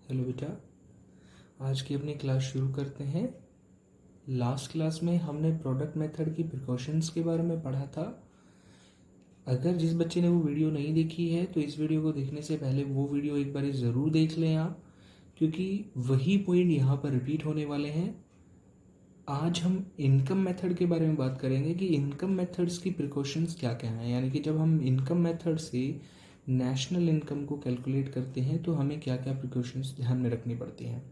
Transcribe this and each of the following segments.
Hello बेटा, आज की अपनी क्लास शुरू करते हैं। लास्ट क्लास में हमने प्रोडक्ट मेथड की प्रिकॉशंस के बारे में पढ़ा था। अगर जिस बच्चे ने वो वीडियो नहीं देखी है तो इस वीडियो को देखने से पहले वो वीडियो एक बार ज़रूर देख लें आप, क्योंकि वही पॉइंट यहाँ पर रिपीट होने वाले हैं। आज हम इनकम मेथड के बारे में बात करेंगे कि इनकम मेथड्स की प्रिकॉशंस क्या क्या हैं, यानी कि जब हम इनकम मेथड से नेशनल इनकम को कैलकुलेट करते हैं तो हमें क्या क्या प्रिकॉशंस ध्यान में रखनी पड़ती हैं।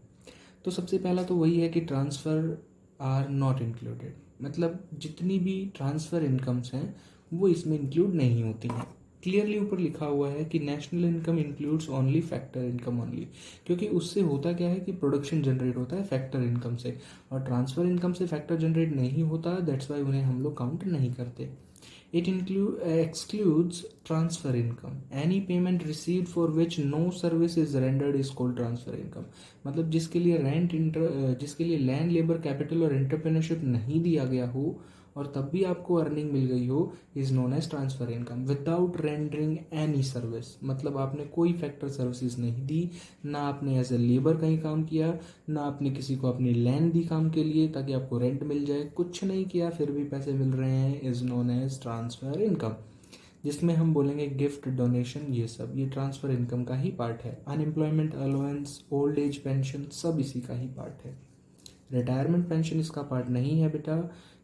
तो सबसे पहला तो वही है कि ट्रांसफ़र आर नॉट इंक्लूडेड, मतलब जितनी भी ट्रांसफ़र इनकम्स हैं वो इसमें इंक्लूड नहीं होती हैं। क्लियरली ऊपर लिखा हुआ है कि national income includes only factor income only, क्योंकि उससे होता क्या है कि प्रोडक्शन जनरेट होता है फैक्टर इनकम से, और ट्रांसफ़र इनकम से फैक्टर जनरेट नहीं होता। दैट्स वाई उन्हें हम लोग काउंट नहीं करते। It excludes transfer income. Any payment received for which no service is rendered is called transfer income. मतलब जिसके लिए लैंड लेबर कैपिटल और एंटरप्रेन्योरशिप नहीं दिया गया हो और तब भी आपको अर्निंग मिल गई हो is known as transfer income without rendering any service. मतलब आपने कोई फैक्टर सर्विसेज नहीं दी, ना आपने एज ए लेबर कहीं काम किया, ना आपने किसी को अपनी लैंड दी काम के लिए ताकि आपको रेंट मिल जाए, कुछ नहीं किया फिर भी पैसे मिल रहे हैं, is known as transfer income. जिसमें हम बोलेंगे गिफ्ट, डोनेशन, ये सब ये ट्रांसफर इनकम का ही पार्ट है। Unemployment allowance, old age pension, सब इसी का ही पार्ट है। रिटायरमेंट पेंशन इसका पार्ट नहीं है बेटा,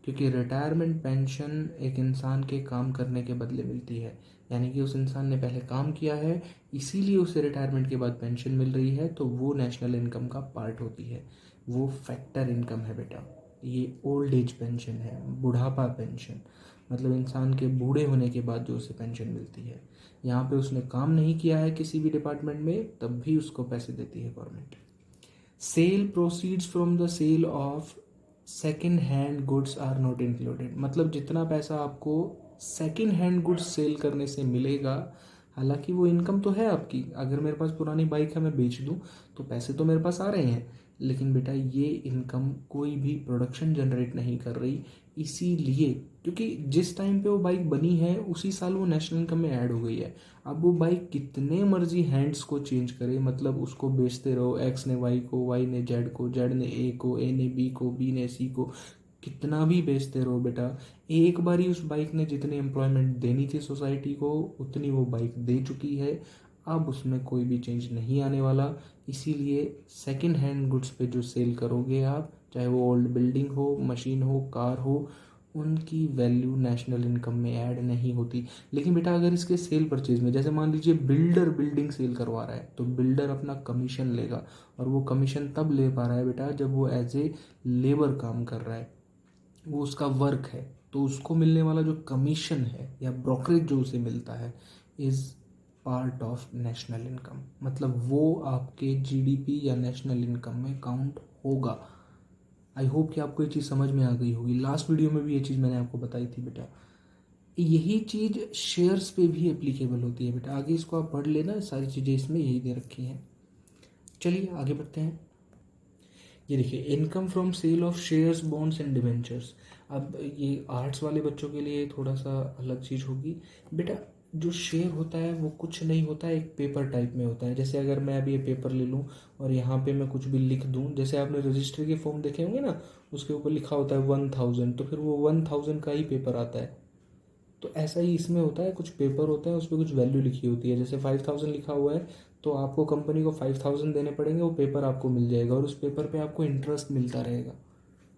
क्योंकि रिटायरमेंट पेंशन एक इंसान के काम करने के बदले मिलती है, यानी कि उस इंसान ने पहले काम किया है इसीलिए उसे रिटायरमेंट के बाद पेंशन मिल रही है, तो वो नेशनल इनकम का पार्ट होती है, वो फैक्टर इनकम है बेटा। ये ओल्ड एज पेंशन है, बुढ़ापा पेंशन, मतलब इंसान के बूढ़े होने के बाद जो उसे पेंशन मिलती है। यहाँ पे उसने काम नहीं किया है किसी भी डिपार्टमेंट में तब भी उसको पैसे देती है government. Sale proceeds from the sale of second hand goods are not included, मतलब जितना पैसा आपको सेकेंड हैंड गुड्स सेल करने से मिलेगा, हालांकि वो इनकम तो है आपकी। अगर मेरे पास पुरानी बाइक है मैं बेच दूं तो पैसे तो मेरे पास आ रहे हैं, लेकिन बेटा ये इनकम कोई भी प्रोडक्शन जनरेट नहीं कर रही, इसीलिए क्योंकि जिस टाइम पे वो बाइक बनी है उसी साल वो नेशनल इनकम में ऐड हो गई है। अब वो बाइक कितने मर्जी हैंड्स को चेंज करे, मतलब उसको बेचते रहो, एक्स ने वाई को, वाई ने जेड को, जेड ने ए को, ए ने बी को, बी ने सी को, कितना भी बेचते रहो बेटा, एक बार ही उस बाइक ने जितनी एम्प्लॉयमेंट देनी थी सोसाइटी को उतनी वो बाइक दे चुकी है। अब उसमें कोई भी चेंज नहीं आने वाला। इसीलिए सेकंड हैंड गुड्स पे जो सेल करोगे आप, चाहे वो ओल्ड बिल्डिंग हो, मशीन हो, कार हो, उनकी वैल्यू नेशनल इनकम में ऐड नहीं होती। लेकिन बेटा अगर इसके सेल परचेज में, जैसे मान लीजिए बिल्डर बिल्डिंग सेल करवा रहा है, तो बिल्डर अपना कमीशन लेगा, और वो कमीशन तब ले पा रहा है बेटा जब वो एज ए लेबर काम कर रहा है, वो उसका वर्क है, तो उसको मिलने वाला जो कमीशन है या ब्रोकरेज जो उसे मिलता है is part of national income, मतलब वो आपके जीडीपी या नेशनल इनकम में काउंट होगा। आई होप कि आपको ये चीज़ समझ में आ गई होगी। लास्ट वीडियो में भी ये चीज़ मैंने आपको बताई थी बेटा। यही चीज़ शेयर्स पे भी एप्लीकेबल होती है बेटा, आगे इसको आप पढ़ लेना, सारी चीज़ें इसमें यही दे रखी हैं। चलिए आगे बढ़ते हैं। ये देखिए, income from sale of shares, bonds and debentures. अब ये आर्ट्स वाले बच्चों के लिए थोड़ा सा अलग चीज़ होगी बेटा। जो शेयर होता है वो कुछ नहीं होता है, एक पेपर टाइप में होता है। जैसे अगर मैं अभी ये पेपर ले लूँ और यहाँ पे मैं कुछ भी लिख दूँ, जैसे आपने रजिस्ट्री के फॉर्म देखे होंगे ना, उसके ऊपर लिखा होता है 1000, तो फिर वो 1000 का ही पेपर आता है। तो ऐसा ही इसमें होता है, कुछ पेपर होता है उस पर कुछ वैल्यू लिखी होती है। जैसे 5000 लिखा हुआ है तो आपको कंपनी को 5000 देने पड़ेंगे, वो पेपर आपको मिल जाएगा और उस पेपर पे आपको इंटरेस्ट मिलता रहेगा।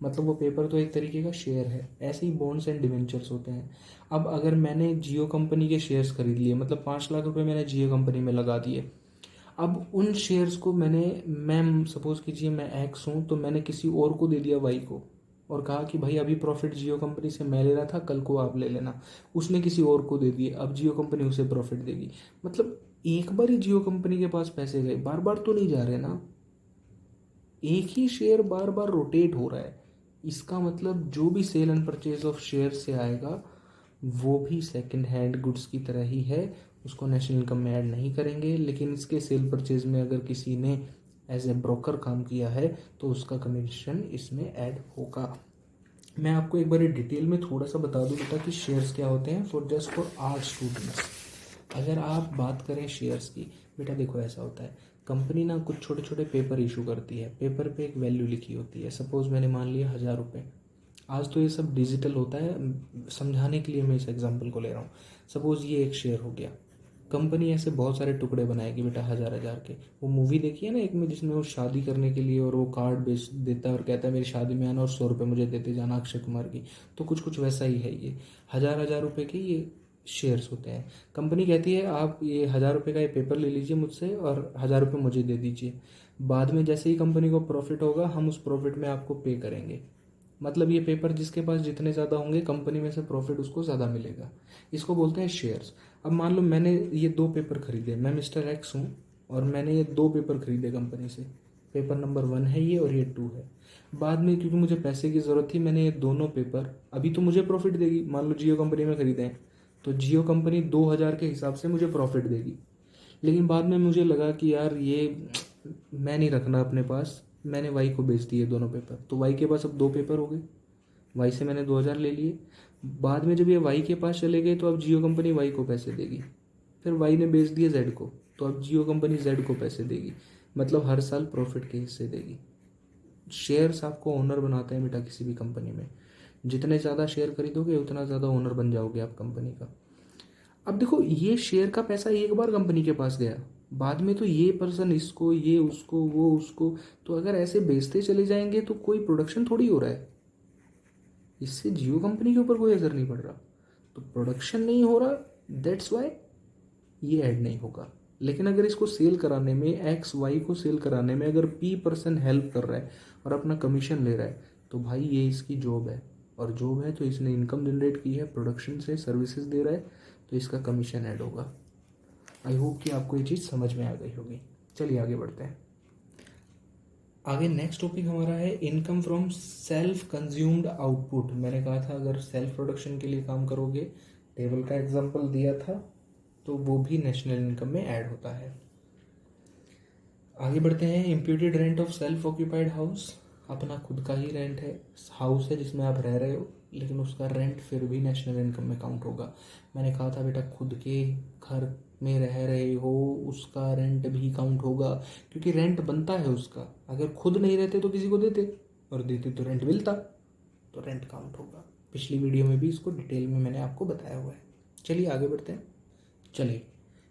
मतलब वो पेपर तो एक तरीके का शेयर है। ऐसे ही बॉन्ड्स एंड डिवेंचर्स होते हैं। अब अगर मैंने जियो कंपनी के शेयर्स खरीद लिए, मतलब 5 लाख रुपए मैंने जियो कंपनी में लगा दिए, अब उन शेयर्स को मैं सपोज कीजिए मैं एक्स हूँ, तो मैंने किसी और को दे दिया वाई को और कहा कि भाई अभी प्रॉफिट जियो कंपनी से मैं ले रहा था, कल को आप ले लेना। उसने किसी और को दे दिए, अब जियो कंपनी उसे प्रॉफिट देगी। मतलब एक बार ही जियो कंपनी के पास पैसे गए, बार बार तो नहीं जा रहे ना, एक ही शेयर बार बार रोटेट हो रहा है। इसका मतलब जो भी sale and purchase of share से आएगा वो भी सेकंड हैंड गुड्स की तरह ही है, उसको नेशनल इनकम में ऐड नहीं करेंगे। लेकिन इसके सेल परचेज में अगर किसी ने एज ए ब्रोकर काम किया है तो उसका कमीशन इसमें ऐड होगा। मैं आपको एक बार डिटेल में थोड़ा सा बता दूं बेटा कि शेयर्स क्या होते हैं, for just for art students. अगर आप बात करें शेयर्स की, बेटा देखो ऐसा होता है, कंपनी ना कुछ छोटे छोटे पेपर इशू करती है, पेपर पे एक वैल्यू लिखी होती है। सपोज मैंने मान लिया 1000 रुपये। आज तो ये सब डिजिटल होता है, समझाने के लिए मैं इस एग्जांपल को ले रहा हूँ। सपोज ये एक शेयर हो गया, कंपनी ऐसे बहुत सारे टुकड़े बनाएगी बेटा, 1000 1000 के। वो मूवी देखी है ना एक में, जिसमें वो शादी करने के लिए और वो कार्ड बेच देता है और कहता है मेरी शादी में आना और 100 रुपये मुझे देते जाना, अक्षय कुमार की। तो कुछ कुछ वैसा ही है ये, 1000 1000 रुपये के ये शेयर्स होते हैं। कंपनी कहती है आप ये 1000 रुपये का ये पेपर ले लीजिए मुझसे और 1000 रुपये मुझे दे दीजिए। बाद में जैसे ही कंपनी को प्रॉफिट होगा हम उस प्रॉफिट में आपको पे करेंगे। मतलब ये पेपर जिसके पास जितने ज़्यादा होंगे कंपनी में से प्रॉफिट उसको ज़्यादा मिलेगा। इसको बोलते हैं शेयर्स। अब मान लो मैंने ये 2 पेपर खरीदे, मैं मिस्टर एक्स हूँ और मैंने ये 2 पेपर खरीदे कंपनी से। पेपर नंबर 1 है ये और ये 2 है। बाद में क्योंकि मुझे पैसे की ज़रूरत थी, मैंने ये दोनों पेपर, अभी तो मुझे प्रॉफिट देगी, मान लो जियो कंपनी में खरीदे हैं तो जियो कंपनी 2000 के हिसाब से मुझे प्रॉफिट देगी। लेकिन बाद में मुझे लगा कि यार ये मैं नहीं रखना अपने पास, मैंने वाई को बेच दिए दोनों पेपर। तो वाई के पास अब 2 पेपर हो गए, वाई से मैंने 2000 ले लिए। बाद में जब ये वाई के पास चले गए तो अब जियो कंपनी वाई को पैसे देगी। फिर वाई ने बेच दिए जेड को, तो अब जियो कंपनी जेड को पैसे देगी। मतलब हर साल प्रॉफिट के हिस्से देगी। शेयर्स आपको ओनर बनाते हैं बेटा किसी भी कंपनी में। जितने ज़्यादा शेयर खरीदोगे उतना ज़्यादा ओनर बन जाओगे आप कंपनी का। अब देखो ये शेयर का पैसा एक बार कंपनी के पास गया, बाद में तो ये पर्सन इसको, ये उसको, वो उसको। तो अगर ऐसे बेचते चले जाएंगे तो कोई प्रोडक्शन थोड़ी हो रहा है, इससे जियो कंपनी के ऊपर कोई असर नहीं पड़ रहा। तो प्रोडक्शन नहीं हो रहा, दैट्स वाई ये ऐड नहीं होगा। लेकिन अगर इसको सेल कराने में, एक्स वाई को सेल कराने में अगर पी पर्सन हेल्प कर रहा है और अपना कमीशन ले रहा है तो भाई ये इसकी जॉब है। और जॉब है तो इसने इनकम जनरेट की है, प्रोडक्शन से सर्विसेज दे रहा है, तो इसका कमीशन ऐड होगा। आई होप कि आपको ये चीज़ समझ में आ गई होगी। चलिए आगे बढ़ते हैं। आगे नेक्स्ट टॉपिक हमारा है income from self consumed output. मैंने कहा था अगर सेल्फ प्रोडक्शन के लिए काम करोगे, टेबल का एग्जांपल दिया था, तो वो भी नेशनल इनकम में ऐड होता है। आगे बढ़ते हैं। Imputed rent of self occupied house, अपना खुद का ही रेंट है, हाउस है जिसमें आप रह रहे हो, लेकिन उसका रेंट फिर भी नेशनल इनकम में काउंट होगा। मैंने कहा था बेटा खुद के घर में रह रहे हो उसका रेंट भी काउंट होगा, क्योंकि रेंट बनता है उसका। अगर खुद नहीं रहते तो किसी को देते, और देते तो रेंट मिलता, तो रेंट काउंट होगा। पिछली वीडियो में भी इसको डिटेल में मैंने आपको बताया हुआ है। चलिए आगे बढ़ते हैं। चलिए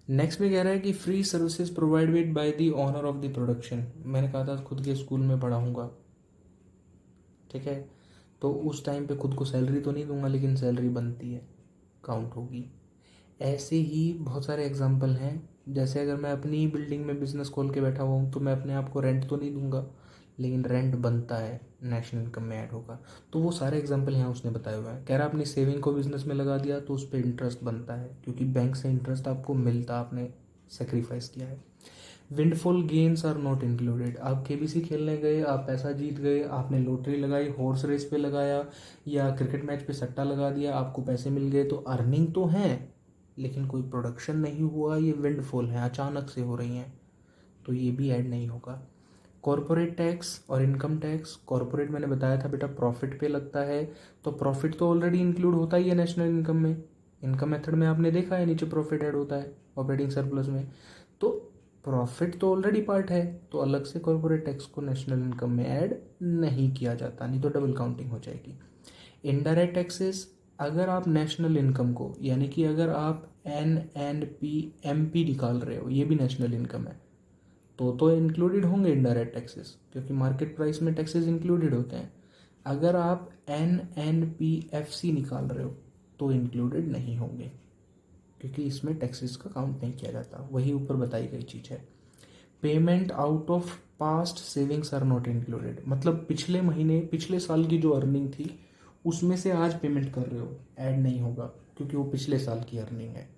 नेक्स्ट में कह रहा है कि free services provided by the owner of the production. मैंने कहा था खुद के स्कूल में पढ़ाऊँगा, ठीक है, तो उस टाइम पे खुद को सैलरी तो नहीं दूंगा, लेकिन सैलरी बनती है, काउंट होगी। ऐसे ही बहुत सारे एग्जांपल हैं। जैसे अगर मैं अपनी बिल्डिंग में बिजनेस खोल के बैठा हुआ हूँ तो मैं अपने आप को रेंट तो नहीं दूंगा, लेकिन रेंट बनता है, नेशनल इनकम में ऐड होगा। तो वो सारे एग्जांपल यहाँ उसने बताया हुआ है। कह रहा अपनी सेविंग को बिजनेस में लगा दिया तो उस पर इंटरेस्ट बनता है, क्योंकि बैंक से इंटरेस्ट आपको मिलता, आपने सेक्रीफाइस किया है। Windfall gains are not included. आप केबीसी खेलने गए, आप पैसा जीत गए, आपने लॉटरी लगाई, हॉर्स रेस पे लगाया या क्रिकेट मैच पे सट्टा लगा दिया, आपको पैसे मिल गए, तो अर्निंग तो है लेकिन कोई प्रोडक्शन नहीं हुआ, ये विंडफॉल है, अचानक से हो रही हैं, तो ये भी ऐड नहीं होगा। कॉरपोरेट टैक्स और इनकम टैक्स। कॉरपोरेट मैंने बताया था बेटा प्रॉफिट पे लगता है, तो प्रॉफिट तो ऑलरेडी इंक्लूड होता ही है नेशनल इनकम में। इनकम मेथड में आपने देखा है नीचे प्रॉफिट ऐड होता है ऑपरेटिंग सरप्लस में, तो प्रॉफिट तो ऑलरेडी पार्ट है, तो अलग से कॉरपोरेट टैक्स को नेशनल इनकम में ऐड नहीं किया जाता, नहीं तो डबल काउंटिंग हो जाएगी। इनडायरेक्ट टैक्सेस, अगर आप नेशनल इनकम को, यानी कि अगर आप NNP MP निकाल रहे हो, ये भी नेशनल इनकम है, तो इंक्लूडेड होंगे इनडायरेक्ट टैक्सेस, क्योंकि मार्केट प्राइस में टैक्सेस इंक्लूडेड होते हैं। अगर आप NNPFC निकाल रहे हो तो इंक्लूडेड नहीं होंगे, क्योंकि इसमें टैक्सेस का काउंट नहीं किया जाता, वही ऊपर बताई गई चीज़ है। Payment out of past savings are not included, मतलब पिछले महीने, पिछले साल की जो अर्निंग थी उसमें से आज पेमेंट कर रहे हो, ऐड नहीं होगा, क्योंकि वो पिछले साल की अर्निंग है।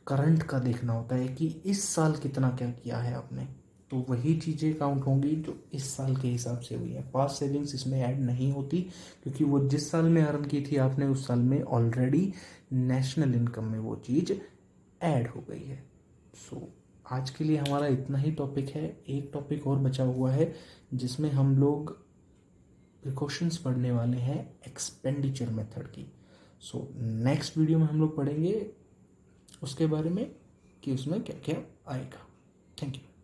करंट का देखना होता है कि इस साल कितना क्या किया है आपने, तो वही चीज़ें काउंट होंगी जो इस साल के हिसाब से हुई है। पास्ट सेविंग्स इसमें ऐड नहीं होती, क्योंकि वो जिस साल में अर्न की थी आपने उस साल में ऑलरेडी नेशनल इनकम में वो चीज़ ऐड हो गई है। सो आज के लिए हमारा इतना ही टॉपिक है। एक टॉपिक और बचा हुआ है जिसमें हम लोग प्रिकॉशंस पढ़ने वाले हैं एक्सपेंडिचर मेथड की। सो नेक्स्ट वीडियो में हम लोग पढ़ेंगे उसके बारे में कि उसमें क्या क्या आएगा। Thank you.